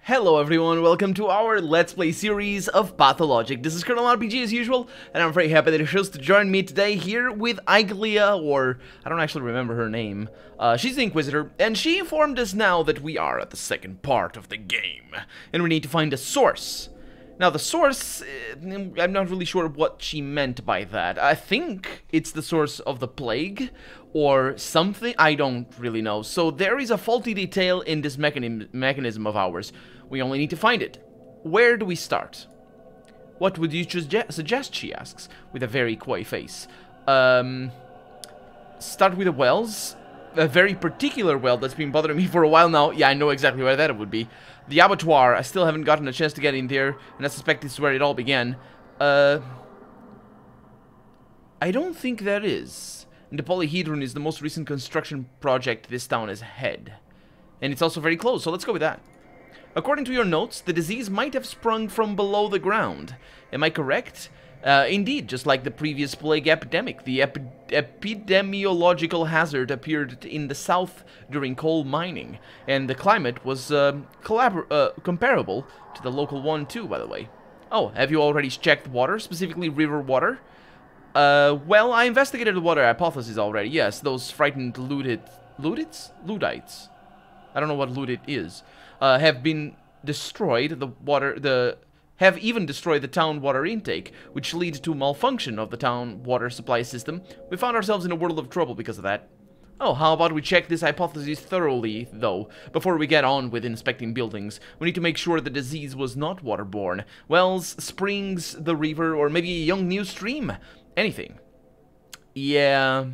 Hello everyone, welcome to our Let's Play series of Pathologic. This is Colonel RPG as usual, and I'm very happy that you chose to join me today here with Iglia, or I don't actually remember her name. She's the Inquisitor, and she informed us now that we are at the second part of the game, and we need to find a source. Now the source, I'm not really sure what she meant by that. I think it's the source of the plague, or something, I don't really know. So there is a faulty detail in this mechanism of ours. We only need to find it. Where do we start? What would you suggest, she asks, with a very coy face. Start with the wells. A very particular well that's been bothering me for a while now. Yeah, I know exactly where that would be. The abattoir. I still haven't gotten a chance to get in there, and I suspect this is where it all began. I don't think that is. And the polyhedron is the most recent construction project this town has had. And it's also very close, so let's go with that. According to your notes, the disease might have sprung from below the ground. Am I correct? Indeed, just like the previous plague epidemic, the epidemiological hazard appeared in the south during coal mining, and the climate was comparable to the local one too, by the way. Oh, have you already checked water, specifically river water? Well, I investigated the water hypothesis already, yes, those frightened Ludites? I don't know what Ludit is. Have been destroyed, have even destroyed the town water intake, which leads to malfunction of the town water supply system. We found ourselves in a world of trouble because of that. Oh, how about we check this hypothesis thoroughly, though, before we get on with inspecting buildings. We need to make sure the disease was not waterborne. Wells, springs, the river, or maybe a young new stream. Anything. Yeah.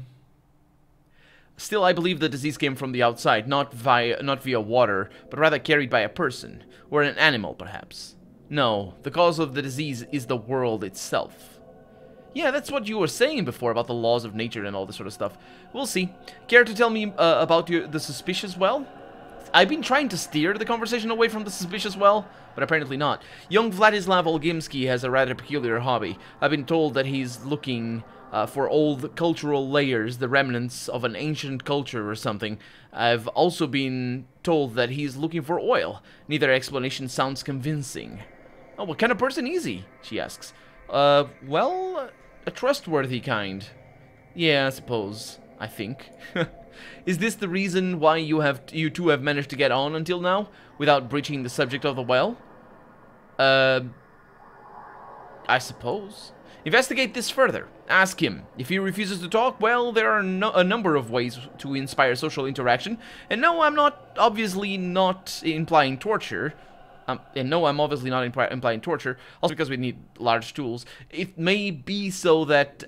Still, I believe the disease came from the outside, not via water, but rather carried by a person, or an animal, perhaps. No, the cause of the disease is the world itself. Yeah, that's what you were saying before about the laws of nature and all this sort of stuff. We'll see. Care to tell me about the suspicious well? I've been trying to steer the conversation away from the suspicious well, but apparently not. Young Vladislav Olgimsky has a rather peculiar hobby. I've been told that he's looking for old cultural layers, the remnants of an ancient culture or something. I've also been told that he's looking for oil. Neither explanation sounds convincing. Oh, what kind of person is he? She asks. Well, a trustworthy kind. Yeah, I suppose. I think. Is this the reason why you two have managed to get on until now, without breaching the subject of the well? I suppose. Investigate this further. Ask him. If he refuses to talk, well, there are a number of ways to inspire social interaction. And no, I'm obviously not implying torture. And no, I'm obviously not implying torture, also because we need large tools. It may be so that,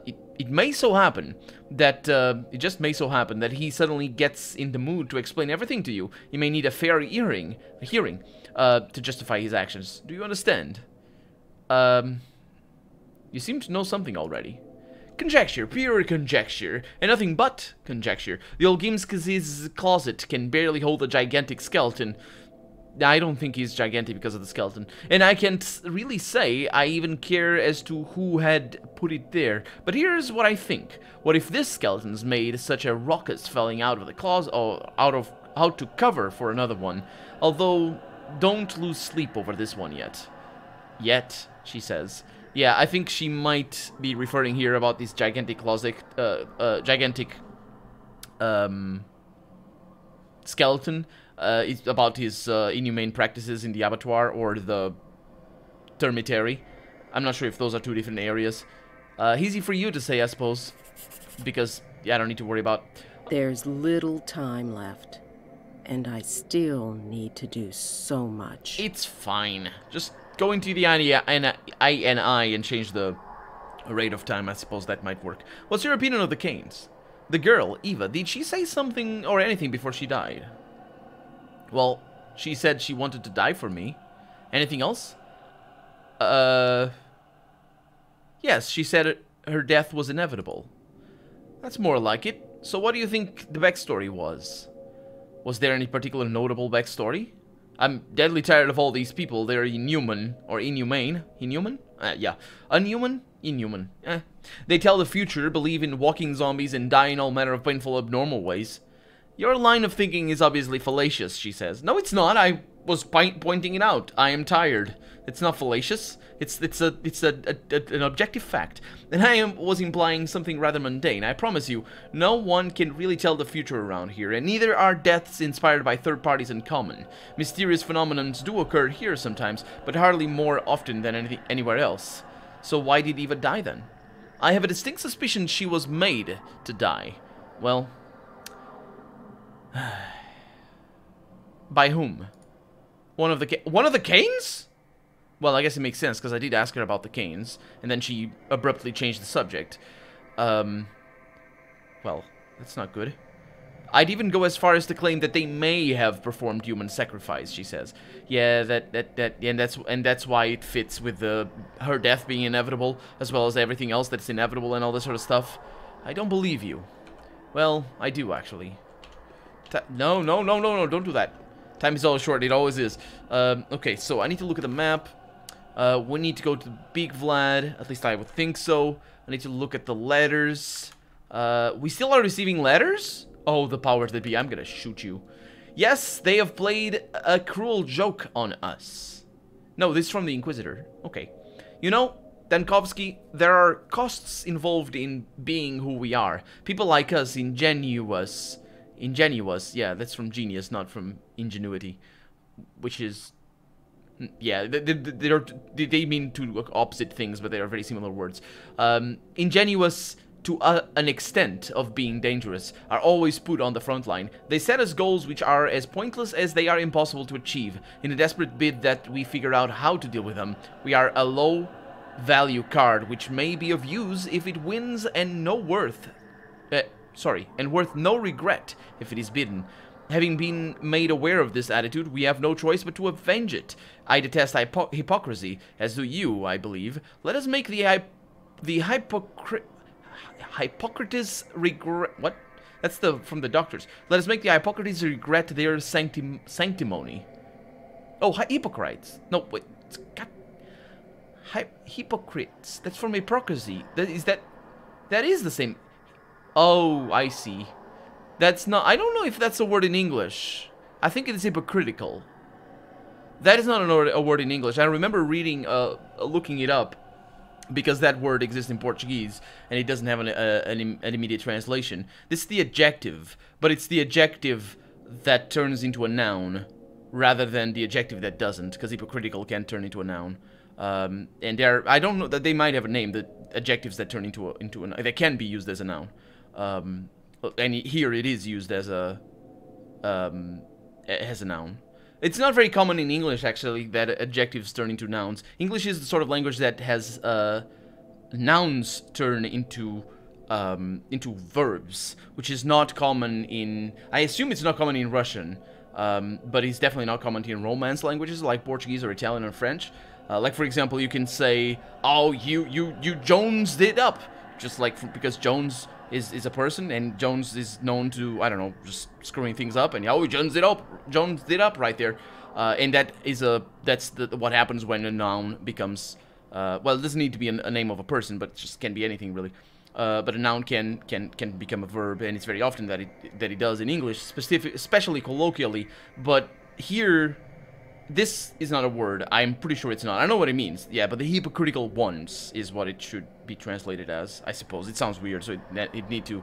it may so happen that, it just may so happen that he suddenly gets in the mood to explain everything to you. He may need a fair hearing, to justify his actions. Do you understand? You seem to know something already. Conjecture, pure conjecture, and nothing but conjecture. The Olgimsky's closet can barely hold a gigantic skeleton. I don't think he's gigantic because of the skeleton. And I can't really say I even care as to who had put it there. But here's what I think. What if this skeleton's made such a ruckus falling out of the closet, or out to cover for another one? Although, don't lose sleep over this one yet. Yet, she says. Yeah, I think she might be referring here about this gigantic skeleton. It's about his inhumane practices in the abattoir or the termitary. I'm not sure if those are two different areas. Easy for you to say, I suppose, because yeah, I don't need to worry about. There's little time left, and I still need to do so much. It's fine. Just go into the INI and change the rate of time. I suppose that might work. What's your opinion of the Canes? The girl, Eva, did she say something or anything before she died? Well, she said she wanted to die for me. Anything else? Yes, she said her death was inevitable. That's more like it. So what do you think the backstory was? Was there any particular notable backstory? I'm deadly tired of all these people. They're inhuman, or inhumane. Inhuman? Yeah. Unhuman? Inhuman. They tell the future, believe in walking zombies, and die in all manner of painful abnormal ways. Your line of thinking is obviously fallacious, she says. No, it's not. I was pointing it out. I am tired. It's not fallacious. It's an objective fact. And was implying something rather mundane. I promise you, no one can really tell the future around here, and neither are deaths inspired by third parties uncommon. Mysterious phenomena do occur here sometimes, but hardly more often than anywhere else. So why did Eva die then? I have a distinct suspicion she was made to die. Well, by whom? One of the Canes? Well, I guess it makes sense, because I did ask her about the Canes, and then she abruptly changed the subject. Well, that's not good. I'd even go as far as to claim that they may have performed human sacrifice, she says. Yeah, and that's why it fits with her death being inevitable, as well as everything else that's inevitable and all this sort of stuff. I don't believe you. Well, I do, actually. No, don't do that. Time is always short, it always is. Okay, so I need to look at the map. We need to go to Big Vlad, at least I would think so. I need to look at the letters. We still are receiving letters? Oh, the powers that be, I'm gonna shoot you. Yes, they have played a cruel joke on us. No, this is from the Inquisitor. Okay. You know, Dankovsky, there are costs involved in being who we are. People like us, ingenuous, yeah, that's from genius, not from ingenuity. Which is... yeah, they mean two opposite things, but they are very similar words. Ingenuous to an extent of being dangerous are always put on the front line. They set us goals which are as pointless as they are impossible to achieve. In a desperate bid that we figure out how to deal with them, we are a low-value card which may be of use if it wins and worth no regret if it is bidden. Having been made aware of this attitude, we have no choice but to avenge it. I detest hypocrisy, as do you, I believe. Let us make the Hippocrates regret... What? That's from the doctors. Let us make the Hippocrates regret their sanctimony. Oh, hypocrites. No, wait. God. Hypocrites. That's from hypocrisy. That is the same... Oh, I see. That's not... I don't know if that's a word in English. I think it is hypocritical. That is not a word in English. I remember reading, looking it up, because that word exists in Portuguese, and it doesn't have an immediate translation. This is the adjective, but it's the adjective that turns into a noun, rather than the adjective that doesn't, because hypocritical can turn into a noun. And I don't know, that they might have a name, the adjectives that turn into a they can be used as a noun. And here it is used as a noun. It's not very common in English, actually, that adjectives turn into nouns. English is the sort of language that has nouns turn into verbs, which is not common in... I assume it's not common in Russian, but it's definitely not common in Romance languages like Portuguese or Italian or French. Like, for example, you can say, "Oh, you Jonesed it up," just like because Jones is a person, and Jones is known to, I don't know, just screwing things up, and oh, Jones did up right there, and that's what happens when a noun becomes, well, it doesn't need to be a name of a person, but it just can be anything really, but a noun can become a verb, and it's very often that it does in English, especially colloquially, but here, this is not a word. I'm pretty sure it's not. I know what it means. Yeah, but the hypocritical ones is what it should be translated as, I suppose. It sounds weird, so it need to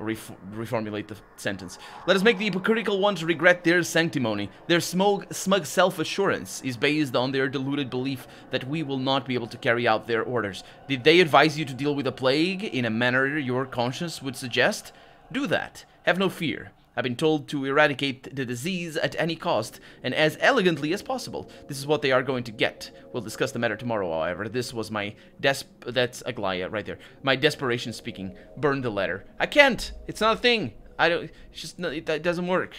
reformulate the sentence. Let us make the hypocritical ones regret their sanctimony. Their smug self-assurance is based on their deluded belief that we will not be able to carry out their orders. Did they advise you to deal with a plague in a manner your conscience would suggest? Do that. Have no fear. I've been told to eradicate the disease at any cost, and as elegantly as possible. This is what they are going to get. We'll discuss the matter tomorrow, however. This was my that's Aglaia, right there. My desperation speaking. Burn the letter. I can't! It's not a thing! I don't... It's just... No, it doesn't work.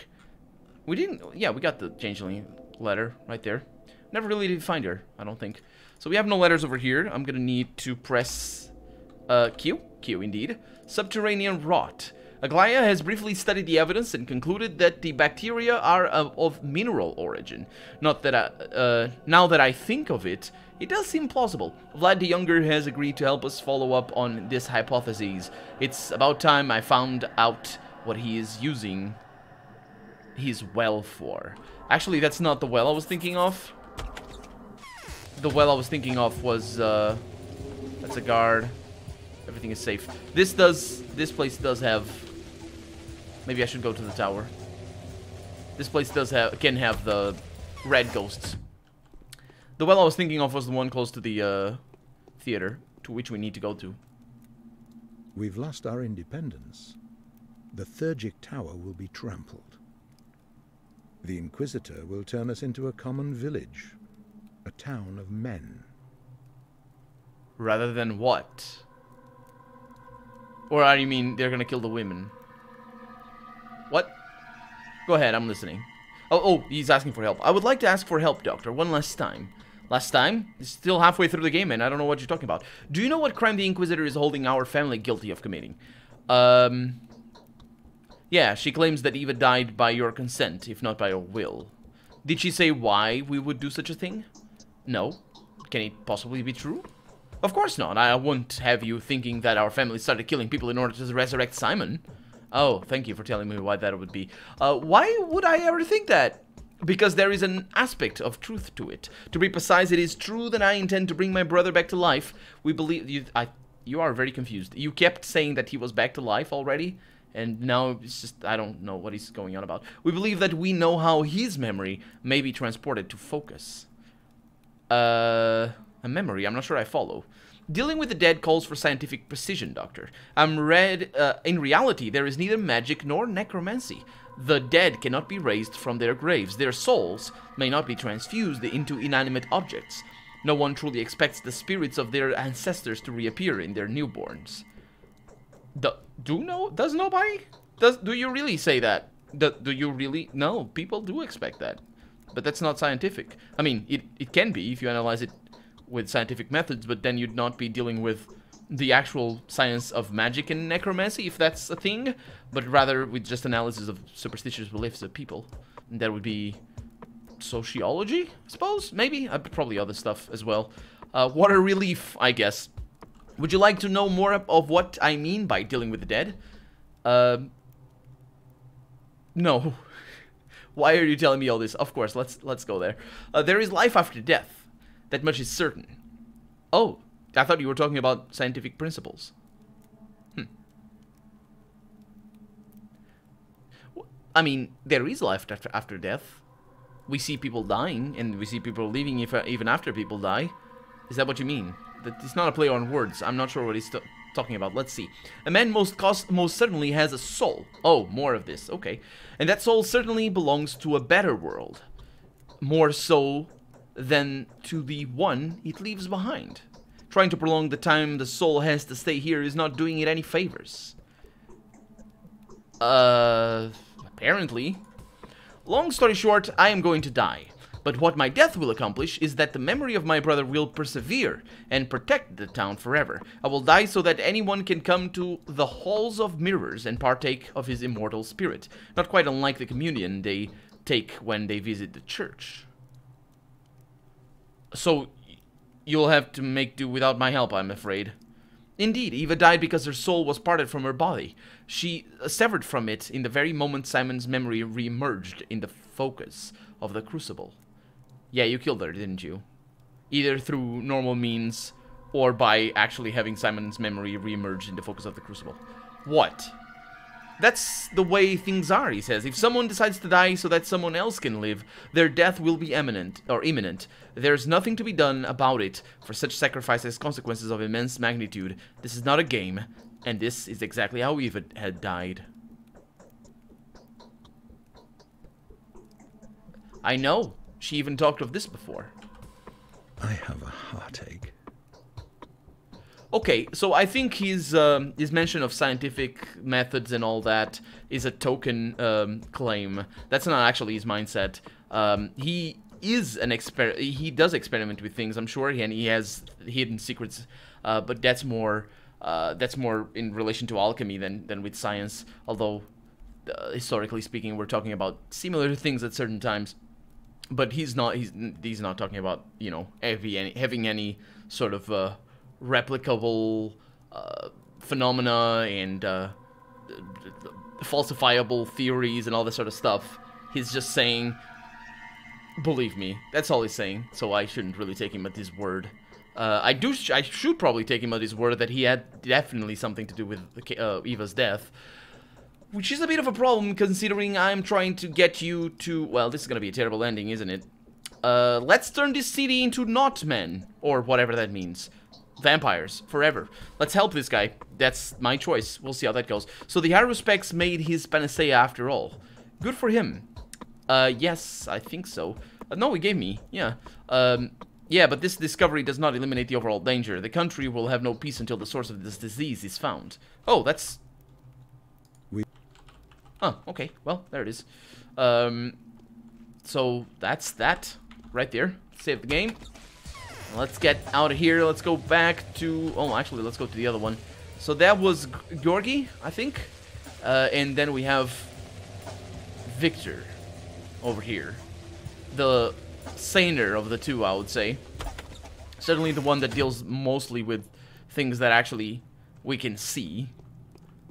We didn't... Yeah, we got the changeling letter right there. Never really did find her, I don't think. So we have no letters over here. I'm gonna need to press... Q? Q, indeed. Subterranean rot. Aglaia has briefly studied the evidence and concluded that the bacteria are of mineral origin. Not that now that I think of it, it does seem plausible. Vlad the Younger has agreed to help us follow up on this hypothesis. It's about time I found out what he is using his well for. Actually, that's not the well I was thinking of. The well I was thinking of was, that's a guard. Everything is safe. This place does have... Maybe I should go to the tower. This place can have the red ghosts. The well I was thinking of was the one close to the, theater, to which we need to go to. We've lost our independence. The Pathologic tower will be trampled. The Inquisitor will turn us into a common village. A town of men. Rather than what? Or you mean they're gonna kill the women? What? Go ahead, I'm listening. Oh, he's asking for help. I would like to ask for help, Doctor, one last time. Last time? It's still halfway through the game, and I don't know what you're talking about. Do you know what crime the Inquisitor is holding our family guilty of committing? Yeah, she claims that Eva died by your consent, if not by your will. Did she say why we would do such a thing? No. Can it possibly be true? Of course not. I won't have you thinking that our family started killing people in order to resurrect Simon. Oh, thank you for telling me why that would be. Why would I ever think that? Because there is an aspect of truth to it. To be precise, it is true that I intend to bring my brother back to life. We believe... You are very confused. You kept saying that he was back to life already, and now it's just... I don't know what he's going on about. We believe that we know how his memory may be transported to focus. A memory? I'm not sure I follow. Dealing with the dead calls for scientific precision, Doctor. In reality, there is neither magic nor necromancy. The dead cannot be raised from their graves. Their souls may not be transfused into inanimate objects. No one truly expects the spirits of their ancestors to reappear in their newborns. Does nobody? Do you really say that? Do you really? No, people do expect that. But that's not scientific. I mean, it can be if you analyze it with scientific methods, but then you'd not be dealing with the actual science of magic and necromancy, if that's a thing, but rather with just analysis of superstitious beliefs of people. And that would be sociology, I suppose? Maybe? Probably other stuff as well. Water relief, I guess. Would you like to know more of what I mean by dealing with the dead? No. Why are you telling me all this? Of course, let's go there. There is life after death. That much is certain. Oh, I thought you were talking about scientific principles. I mean, there is life after death. We see people dying, and we see people leaving even after people die. Is that what you mean? It's not a play on words. I'm not sure what he's talking about. Let's see. A man most certainly has a soul. Oh, more of this. Okay. And that soul certainly belongs to a better world. More so than to the one it leaves behind. Trying to prolong the time the soul has to stay here is not doing it any favors. Apparently. Long story short, I am going to die. But what my death will accomplish is that the memory of my brother will persevere and protect the town forever. I will die so that anyone can come to the halls of mirrors and partake of his immortal spirit. Not quite unlike the communion they take when they visit the church. So, you'll have to make do without my help, I'm afraid. Indeed, Eva died because her soul was parted from her body. She severed from it in the very moment Simon's memory re-emerged in the focus of the crucible. Yeah, you killed her, didn't you? Either through normal means, or by actually having Simon's memory re-emerge in the focus of the crucible. What? That's the way things are, he says. If someone decides to die so that someone else can live, their death will be imminent. There's nothing to be done about it, for such sacrifice has consequences of immense magnitude. This is not a game, and this is exactly how Eva had died. I know. She even talked of this before. I have a heartache. Okay, so I think his mention of scientific methods and all that is a token claim. That's not actually his mindset. He is he does experiment with things, I'm sure, and he has hidden secrets, but that's more in relation to alchemy than with science. Although historically speaking, we're talking about similar things at certain times. But he's not talking about, you know, having any sort of replicable phenomena and falsifiable theories and all this sort of stuff. He's just saying believe me. That's all he's saying, so I shouldn't really take him at his word. I should probably take him at his word that he had definitely something to do with Eva's death. Which is a bit of a problem, considering I'm trying to get you to... Well, this is gonna be a terrible ending, isn't it? Let's turn this city into not men. Or whatever that means. Vampires. Forever. Let's help this guy. That's my choice. We'll see how that goes. So the Haruspecs made his panacea after all. Good for him. Yes, I think so. No, he gave me. Yeah. Yeah, but this discovery does not eliminate the overall danger. The country will have no peace until the source of this disease is found. Oh, that's... Oh, okay. Well, there it is. So that's that right there. Save the game. Let's get out of here. Let's go back to... Oh, actually, let's go to the other one. So that was Georgi, I think. And then we have Victor over here. The saner of the two, I would say. Certainly the one that deals mostly with things that actually we can see.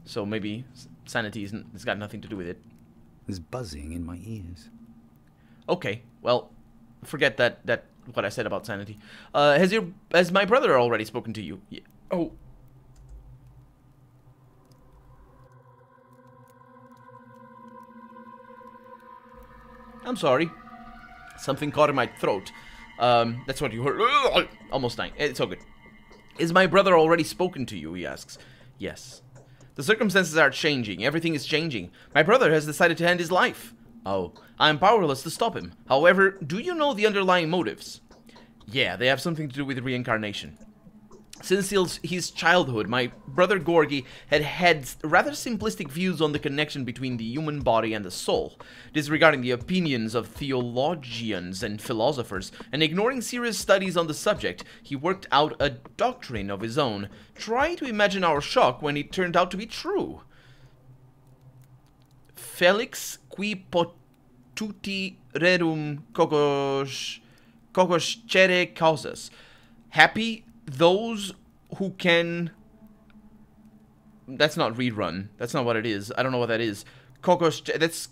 So maybe... Sanity has got nothing to do with it. There's buzzing in my ears. Okay, well, forget that what I said about sanity. Has my brother already spoken to you? Yeah. Oh. I'm sorry. Something caught in my throat. That's what you heard. Almost dying. It's all good. Is my brother already spoken to you? He asks. Yes. The circumstances are changing. Everything is changing. My brother has decided to end his life. Oh, I am powerless to stop him. However, do you know the underlying motives? Yeah, they have something to do with reincarnation. Since his childhood, my brother Georgi had rather simplistic views on the connection between the human body and the soul, disregarding the opinions of theologians and philosophers, and ignoring serious studies on the subject. He worked out a doctrine of his own. Try to imagine our shock when it turned out to be true. Felix qui potuti rerum cogoscere causas. Happy those who can... That's not rerun. That's not what it is. I don't know what that is. That's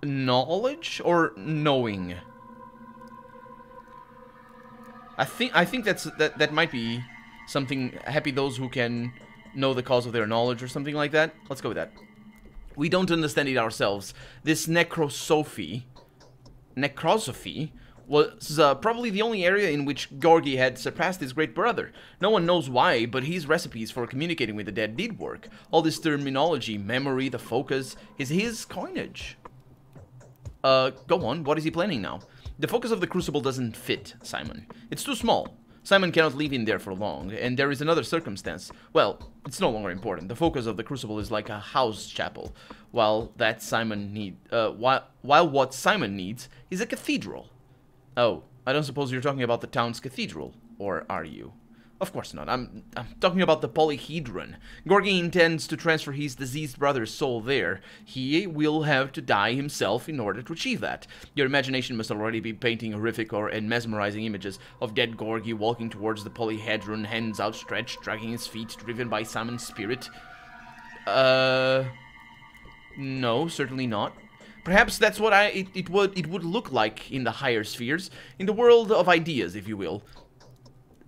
knowledge or knowing? I think that might be something. Happy those who can know the cause of their knowledge or something like that. Let's go with that. We don't understand it ourselves. This necrosophy was probably the only area in which Georgi had surpassed his great brother. No one knows why, but his recipes for communicating with the dead did work. All this terminology, memory, the focus, is his coinage. Go on, what is he planning now? The focus of the crucible doesn't fit, Simon. It's too small. Simon cannot leave in there for long, and there is another circumstance. Well, it's no longer important. The focus of the crucible is like a house chapel, while what Simon needs is a cathedral. Oh, I don't suppose you're talking about the town's cathedral, or are you? Of course not. I'm talking about the polyhedron. Georgi intends to transfer his deceased brother's soul there. He will have to die himself in order to achieve that. Your imagination must already be painting horrific and mesmerizing images of dead Georgi walking towards the polyhedron, hands outstretched, dragging his feet, driven by Simon's spirit. No, certainly not. Perhaps that's what it would look like in the higher spheres, in the world of ideas, if you will.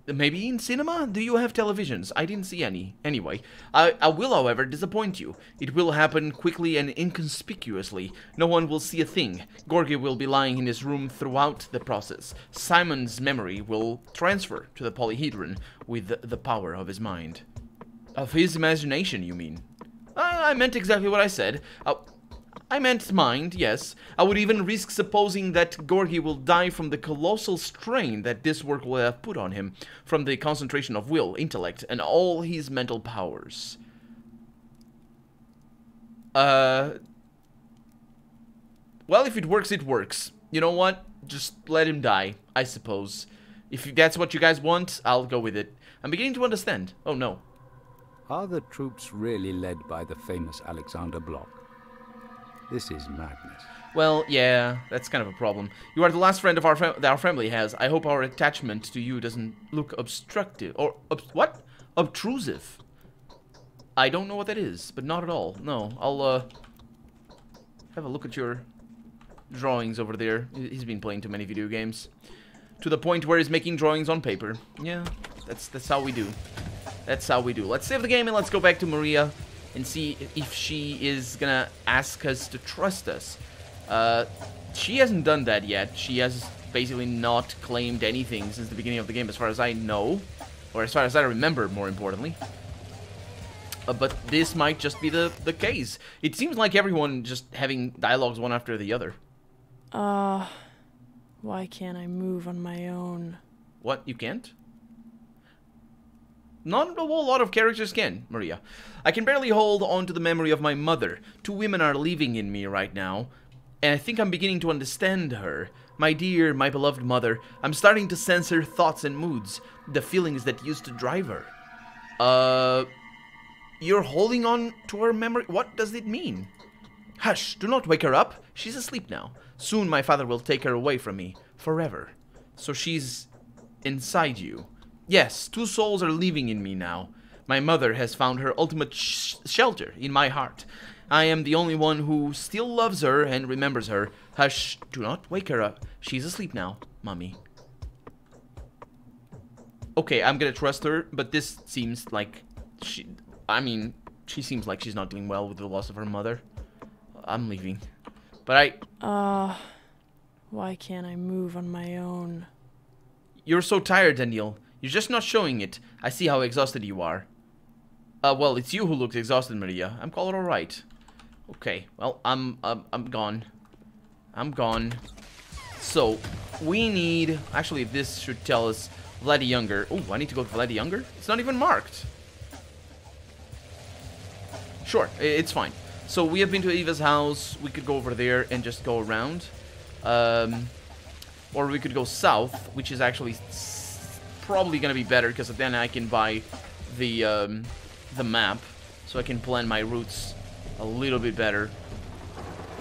Maybe in cinema? Do you have televisions? I didn't see any. Anyway, I will, however, disappoint you. It will happen quickly and inconspicuously. No one will see a thing. Georgi will be lying in his room throughout the process. Simon's memory will transfer to the polyhedron with the power of his mind. Of his imagination, you mean? I meant exactly what I said. I meant mind, yes. I would even risk supposing that Georgi will die from the colossal strain that this work will have put on him, from the concentration of will, intellect, and all his mental powers. Well, if it works, it works. You know what? Just let him die, I suppose. If that's what you guys want, I'll go with it. I'm beginning to understand. Oh, no. Are the troops really led by the famous Alexander Bloch? This is madness. Well, yeah, that's kind of a problem. You are the last friend of that our family has. I hope our attachment to you doesn't look obstructive. Or, what? Obtrusive. I don't know what that is, but not at all. No, I'll, have a look at your drawings over there. He's been playing too many video games. To the point where he's making drawings on paper. Yeah, that's how we do. That's how we do. Let's save the game and let's go back to Maria and see if she is gonna ask us to trust us. She hasn't done that yet. She has basically not claimed anything since the beginning of the game, as far as I know. Or as far as I remember, more importantly. But this might just be the case. It seems like everyone just having dialogues one after the other. Why can't I move on my own? What? You can't? Not a whole lot of characters can, Maria. I can barely hold on to the memory of my mother. 2 women are living in me right now, and I think I'm beginning to understand her. My dear, my beloved mother, I'm starting to sense her thoughts and moods, the feelings that used to drive her. You're holding on to her memory? What does it mean? Hush, do not wake her up. She's asleep now. Soon my father will take her away from me, forever. So she's inside you. Yes, 2 souls are living in me now. My mother has found her ultimate shelter in my heart. I am the only one who still loves her and remembers her. Hush, do not wake her up. She's asleep now, Mommy. Okay, I'm gonna trust her, but this seems like she seems like she's not doing well with the loss of her mother. I'm leaving. But why can't I move on my own? You're so tired, Daniel. You're just not showing it. I see how exhausted you are. Well, it's you who looks exhausted, Maria. I'm quite alright. Okay, well, I'm gone. I'm gone. So, we need... Actually, this should tell us Vladdy Younger. Oh, I need to go to Vladdy Younger? It's not even marked. Sure, it's fine. So, we have been to Eva's house. We could go over there and just go around. Or we could go south, which is actually probably gonna be better, because then I can buy the map, so I can plan my routes a little bit better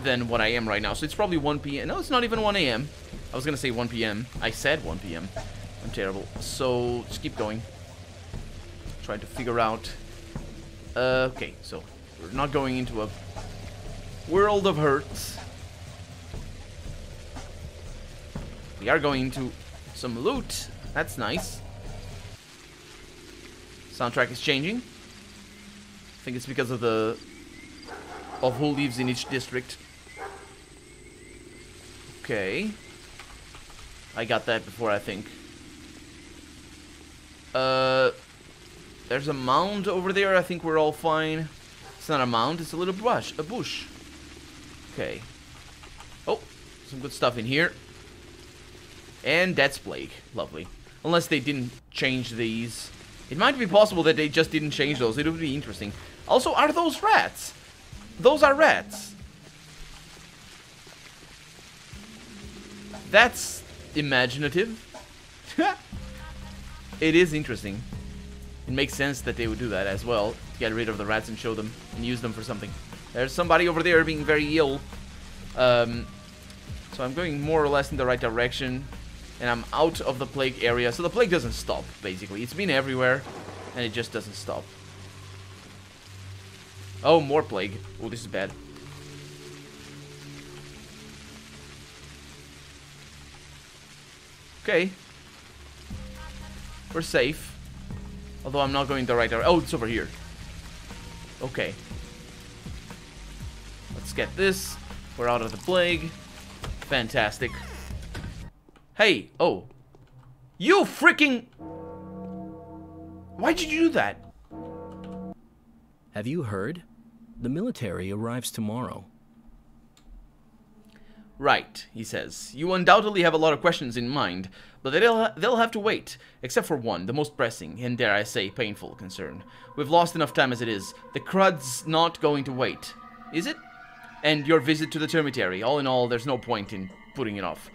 than what I am right now. So it's probably 1 p.m. No, it's not even 1 a.m. I was gonna say 1 p.m. I said 1 p.m. I'm terrible. So just keep going. Trying to figure out. Okay, so we're not going into a world of hurts. We are going into some loot. That's nice. Soundtrack is changing. I think it's because of who lives in each district. Okay. I got that before, I think. There's a mound over there. I think we're all fine. It's not a mound, it's a little bush. A bush. Okay. Oh, some good stuff in here. And that's plague. Lovely. Unless they didn't change these. It might be possible that they just didn't change those. It would be interesting. Also, are those rats? Those are rats. That's imaginative. It is interesting. It makes sense that they would do that as well. To get rid of the rats and show them and use them for something. There's somebody over there being very ill. So I'm going more or less in the right direction. And I'm out of the plague area. So the plague doesn't stop, basically. It's been everywhere. And it just doesn't stop. Oh, more plague. Oh, this is bad. Okay. We're safe. Although I'm not going the right direction. Oh, it's over here. Okay. Let's get this. We're out of the plague. Fantastic. Hey, oh. You freaking... Why did you do that? Have you heard? The military arrives tomorrow. Right, he says. You undoubtedly have a lot of questions in mind, but they'll have to wait. Except for one, the most pressing, and dare I say, painful concern. We've lost enough time as it is. The crud's not going to wait. Is it? And your visit to the termitary. All in all, there's no point in putting it off.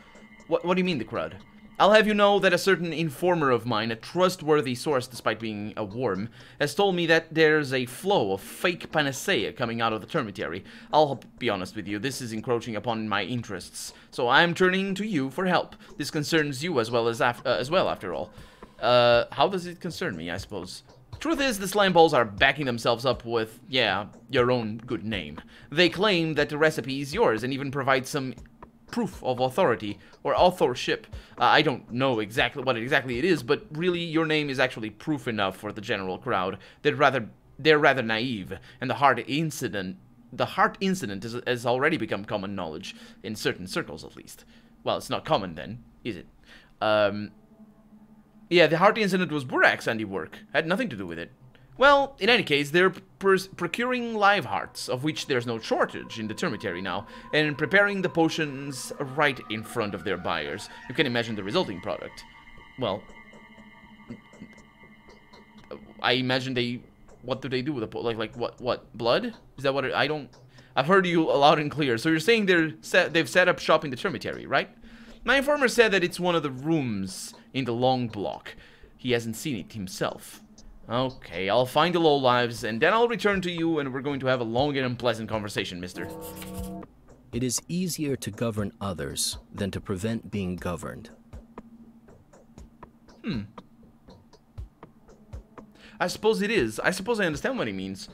What do you mean, the crud? I'll have you know that a certain informer of mine, a trustworthy source despite being a worm, has told me that there's a flow of fake panacea coming out of the termitary. I'll be honest with you, this is encroaching upon my interests. So I'm turning to you for help. This concerns you as well, after all. How does it concern me, I suppose? Truth is, the slime balls are backing themselves up with, yeah, your own good name. They claim that the recipe is yours and even provide some proof of authority or authorship. I don't know exactly what exactly it is, but really your name is actually proof enough for the general crowd. They're rather naive, and the heart incident has already become common knowledge in certain circles, at least. Well, it's not common then, is it? Yeah, the heart incident was Burak's handiwork. Had nothing to do with it. Well, in any case, they're procuring live hearts, of which there's no shortage in the termitary now, and preparing the potions right in front of their buyers. You can imagine the resulting product. Well, I imagine they... What do they do with the like what blood? Is that what I don't... I've heard you loud and clear. So you're saying they've set up shop in the termitary, right? My informer said that it's one of the rooms in the long block. He hasn't seen it himself. Okay, I'll find the lowlives, and then I'll return to you, and we're going to have a long and unpleasant conversation, mister. It is easier to govern others than to prevent being governed. I suppose it is. I suppose I understand what he means.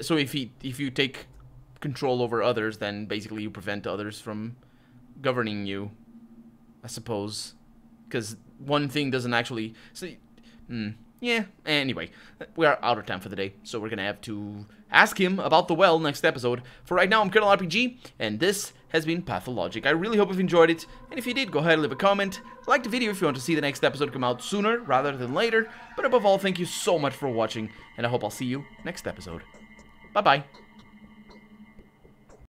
So if you take control over others, then basically you prevent others from governing you. I suppose. Because one thing doesn't actually... So, yeah, anyway, we are out of time for the day, so we're gonna have to ask him about the well next episode. For right now, I'm Colonel RPG, and this has been Pathologic. I really hope you've enjoyed it, and if you did, go ahead and leave a comment. Like the video if you want to see the next episode come out sooner rather than later. But above all, thank you so much for watching, and I hope I'll see you next episode. Bye-bye.